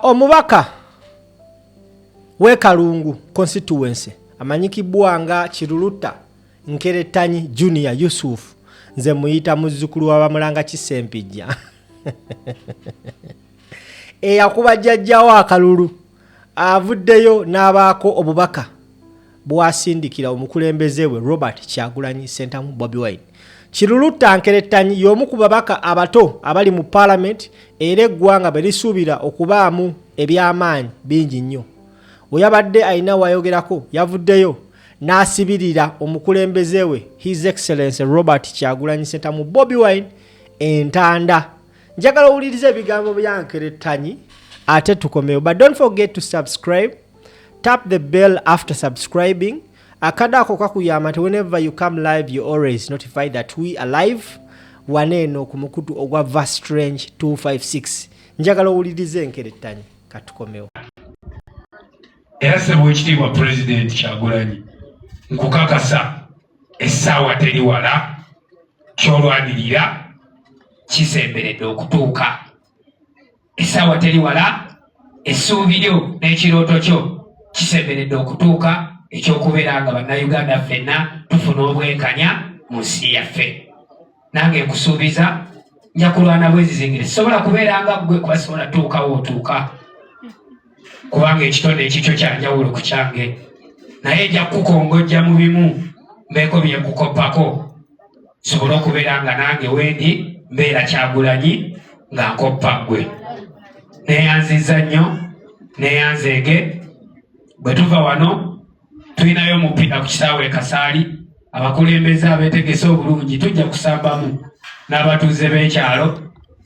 Omubaka w'Ekalungu constituency amanyikibwa nga Kiruluta Nkeretanyi Junior Yusuf nze muyita muzzukulu wa Bamulanga Kisempijja eyakuba jjajjawo akalulu avuddeyo n'abaako obubaka bwasindikira omukulembeze we Robert Kyagulanyi Ssentamu Bobi Wine. Kiruluta Nkeretanyi y'omu ku babaka abato abali mu parliament era eggwanga bwe lisuubira okubaamu eby'amaanyi bingi nnyo. We yabadde alina wayogerako yavuddeyo n'asibirira omukulembeze we His Excellency Robert Kyagulanyi Ssentamu Bobi Wine entanda. Njagala owulirize ebigambo bya Nkeretanyi ate tukomeyo. But don't forget to subscribe. Tap the bell after subscribing. Akadako kakuyama whenever you come live you always notify that we are live. Waneno kumukutu ogwa Verse Strange 256. Njagala owulirize Nkeretanyi katukomeyo. Era sebo ekitiibwa President Kyagulanyi nkukakasa essaawa teri wala kyolwanirira kisemberedde okutuuka. Essaawa teri wala essuubi lyo n'ekirooto kyo kisemberedde okutuuka ekyokubeera nga bannayuganda ffenna tufuna obwenkanya mu nsi yaffe. Nange nkusuubiza nja kulwana bwezizingire sisobola kubeera nga ggwe kuba sisobola tuukawo otuuka kubanga ekitonde ekikyo kyanjawulo ku kyange naye nja kukongojja mu bimu mbeeko bye nkukoppako sobole okubeera nga nange wendi mbeera Kyagulanyi nga nkoppa ggwe. Neeyanziza nnyo neeyanzeege bwe tuva wano tulinayo omupiira ku kisaawe Kasaali abakulembeze abeetegese obulungi tujja kusambamu n'abatuuze b'ekyalo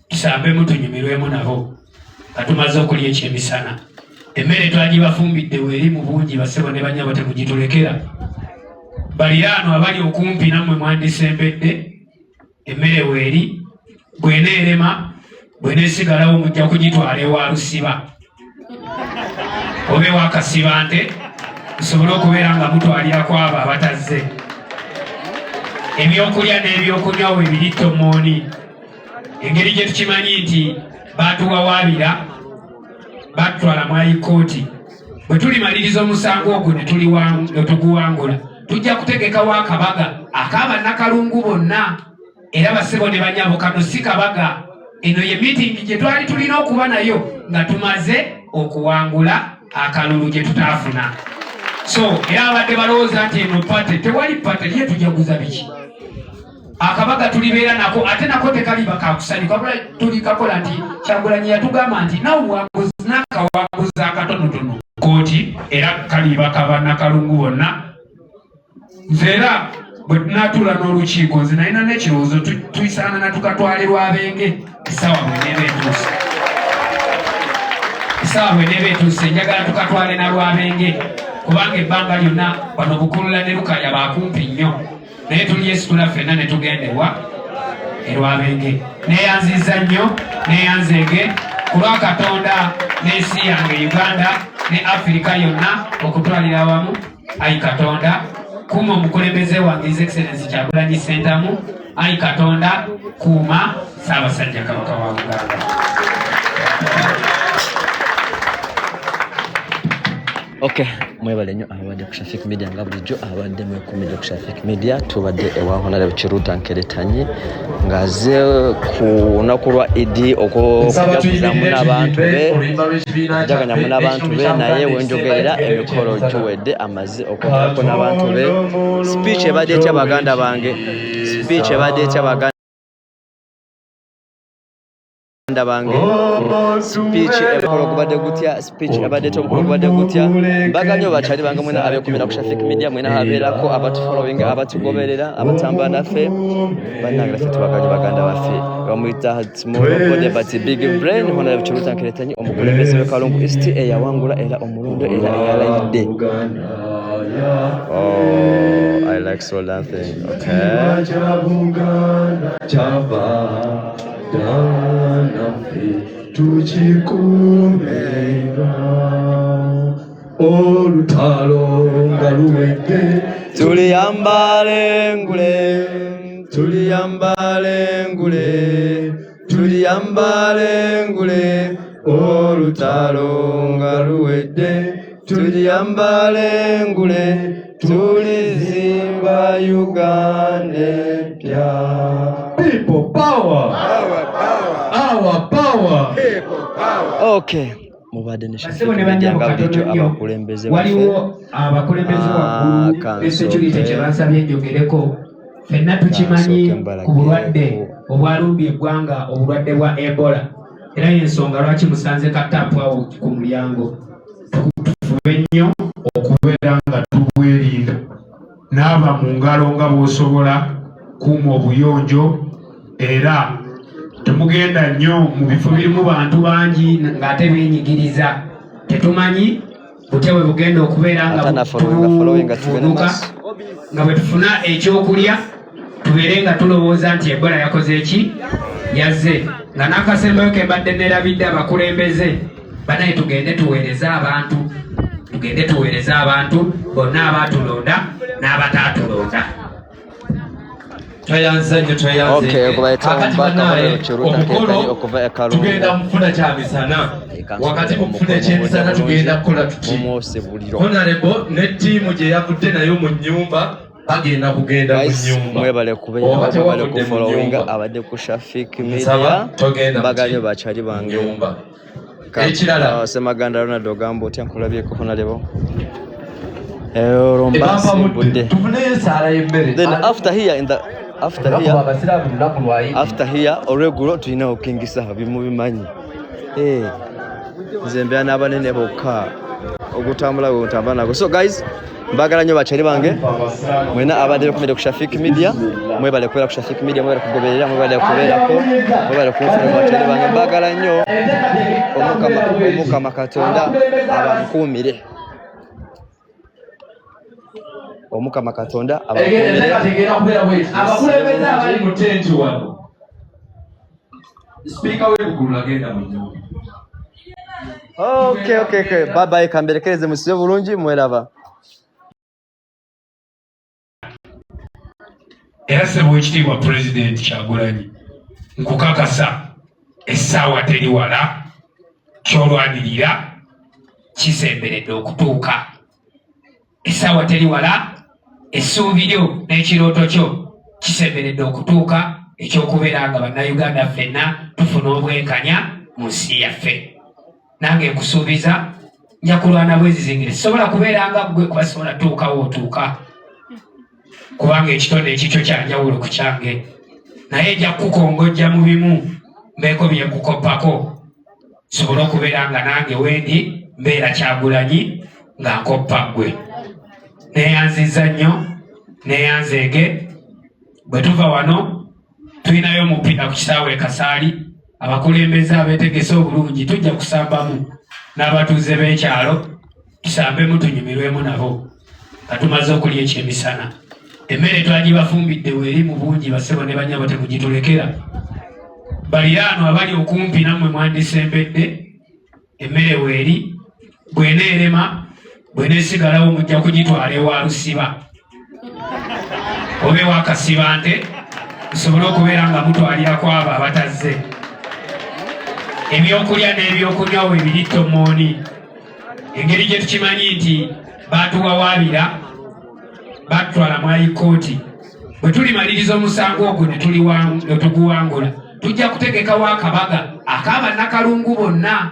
tusambemu tunyumirwemu nabo nga tumaze okulya ekyemisana. Emmere twagibafumbidde weeri mu bungi basebo ne banyabo temugitulekera. Baliraano abali okumpi nammwe mwandisembedde emmere weeri bw'eneerema bw'eneesigalawo mujja kugitwala ewa Lusiba oba ewa Kasibante musobole okubeera nga mutwalirako abo abatazze. Ebyokulya n'ebyokunywa we biri Tomooni. Engeri gye tukimanyi nti baatuwawaabira batwala mu High-Court. Bwe tulimaliriza omusango ogwo ne tuguwangula tujja kutegekawo akabaga ak'abannakalungu bonna era basebo ne banyabo. Kano si kabaga, eno ye meeting gye twali tulina okuba nayo nga tumaze okuwangula akalulu gye tutaafuna. So era abadde balowooza nti eno pate tewali pate ye tujaguza biki. Akabaga tulibeera nako ate nako tekaliba kakusanyuka wabula tulikakola nti Kyagulanyi yatugamba nti nawuwanguzi n'akawanguzi akatonotono kooti era kaliba kabannakalungu bonna. Nze era bwe tunaatuula n'olukiiko nze nalina n'ekirowoozo tuyisaana na tukatwale Lwabenge essaawa bw'eneeba etuuse. Essaawa bw'eneeba etuuse njagala tukatwale na Lwabenge kubanga ebbanga lyonna bano Bukulula ne Lukaya baakumpi nnyo naye tulyesitula ffenna ne tugenda Lwabenge. Neeyanziza nnyo neeyanzeege ku lwa Katonda n'ensi yange Uganda ne Afirika yonna okutwalira awamu. Ayi Katonda kuuma omukulembeze wange His Excellency Kyagulanyi Ssentamu. Ayi Katonda kuuma Ssaabasajja Kabaka wa Buganda. Okay, mwebale nnyo abadde ku Shafik Media nga bulijjo abadde mwekumidde ku Shafik Media. Tubadde ewa Honorable Kiruluta Nkeretanyi ng'azze ku lunaku lwa Idi okujaguzamu n'abantu be jaganyamu n'abantu be naye wenjogerera emikolo giwedde amaze okwogerako n'abantu be. Speech ebadde etya baganda bange, speech ebadde etya baganda bange, speech ebakolo kubadde gutya, speech ebadde tomukolo kubadde gutya. Mbaga nnyo bakyali bange mwena abeekumira ku Shafik Media mwena habeerako abatufollowing abatugoberera abatambula naffe bannange ffe tubaganye baganda baffe bamuyita small body but big brain. Honorable Kiruluta Nkeretanyi omukulembeze w'Ekalungu East eyawangula era omulundo era eyalayidde. Oh, I like soul dancing. Okay. Tuliyambale ngule, tuliyambale ngule, tuliyambale ngule, olutalo nga luwedde tuliyambale ngule tulizimba Uganda empya. People power. Our power. Okay. Mubadde ne Shafik Media nga bulijjo abakulembeze waliwo abakulembeze waggulu security kye basabye njogereko fenna tukimanyi ku bulwadde obwalumbye eggwanga obulwadde bwa Ebola era y'ensonga lwaki musanze katapu awo ku mulyango tufube nnyo okubeera nga tubwerinda naaba mu ngalo nga bw'osobola kuuma obuyonjo era temugenda nnyo mu bifo birimu bantu bangi ng'ate beenyigiriza tetumanyi butewe bugenda okubeera nga tuvunuka nga bwe tufuna ekyokulya tubeere nga tulowooza nti Ebola yakoze eki yazze nga n'akasembayo ke mbadde neerabidde abakulembeze banaye tugende tuweereza abantu bonna abaatulonda n'abataatulonda. Twayanze nnyo akati banaye omukolo tugenda mufuna kyamisana wakati mu kufuna ekyemisana tugenda kukola tuti Honorable ne ttiimu gye yavudde nayo mu nnyumba bagenda kugenda mu nnyumba mwebale kubeera kufolowinga abadde ku Shafik Media mbagalyo bakyali bange ekirala Semaganda Ronald ogamba otya nkulabyeko Honorable then after here oregulo tulina okingisa bimu bimanyi nze mbeera n'abanene bokka ogutambula gwotambula nago. So guys, mbagala nnyo bakyali bange mwena abadde bekomedde ku Shafik Media mwebale kubeera ku Shafik Media mwebale kugoberera mwebale kubeerako mwebale kunfuna bakyali bange mbagala nnyo omukama Katonda abankuumire omukama Katonda abakulembeze abali mu tenti wano speaker w'eggulu agenda mu nnyumba. Okay. Bye kamberekereze musibe bulungi mweraba. Era ssebo ekitiibwa President Kyagulanyi nkukakasa essaawa teri wala kyolwanirira kisemberedde okutuuka. Essaawa teri wala essuubi lyo n'ekirooto kyo kisemberedde okutuuka ekyokubeera nga bannayuganda ffenna tufuna obwenkanya mu nsi yaffe. Nange nkusuubiza nja kulwana bwezizingire sobola kubeera nga gwe kuba sobola tuukawo otuuka kubanga ekitonde ekikyo kyanjawulo ku kyange naye nja kukongojja mu bimu mbeeko bye nkukoppako sobola okubeera nga nange wendi mbeera Kyagulanyi nga nkoppa ggwe. Neeyanziza nnyo neeyanzeege bwe tuva wano tulinayo omupiira ku kisaawe e Kasaali abakulembeze abeetegese obulungi tujja kusambamu n'abatuuze b'ekyalo tusambemu tunyumirwemu nabo nga tumaze okulya ekyemisana. Emmere twagibafumbidde weeri mu bungi basebo ne banyabo temugitulekera. Baliraano abali okumpi nammwe mwandisembedde emmere weeri bw'eneerema bw'eneesigalawo mujja kugitwala ewa Lusiba oba ewa Kasibante musobole okubeera nga mutwalirako abo abatazze. Ebyokulya n'ebyokunywa we biri Tomooni. Engeri gye tukimanyi nti baatuwawaabira batutwala mu High-Court. Bwe tulimaliriza omusango ogwo ne tuguwangula tujja kutegekawo akabaga ak'abannakalungu bonna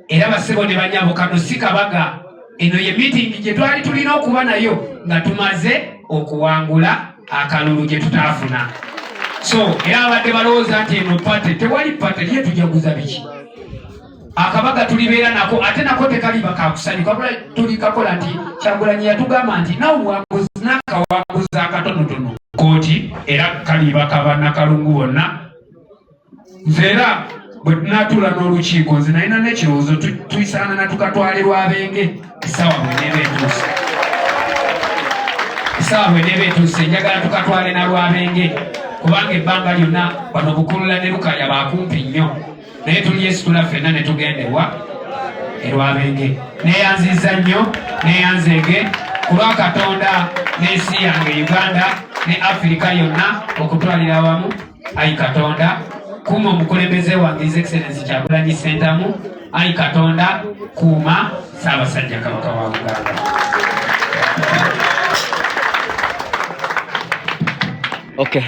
era basebo ne banyabo. Kano si kabaga, eno ye meeting gye twali tulina okuba nayo nga tumaze okuwangula akalulu gye tutaafuna. So era abadde balowooza nti eno pate tewali pate ye tujaguza biki akabaga tulibeera nako ate nako tekaliba kakusanyuka wabula tulikakola nti Kyagulanyi yatugamba nti n'obuwanguzi n'akawanguzi akatonotono kooti era kaliba kabannakalungu bonna. Nze era bwe tunaatuula n'olukiiko nze nalina n'ekirowoozo tuyisaana na tukatwale Lwabenge essaawa bw'eneeba etuuse njagala tukatwale na Lwabenge kubanga ebbanga lyonna bano Bukulula ne Lukaya baakumpi nnyo naye tulyesitula ffenna ne tugenda ewa Lwabenge. Neeyanziza nnyo neeyanzeege ku lwa Katonda n'ensi yange Uganda ne Afirika yonna okutwalira awamu. Ayi Katonda kuuma omukulembeze wange His Excellency Kyagulanyi Ssentamu Ai Katonda kuuma Ssaabasajja Kabaka wa Buganda. Okay.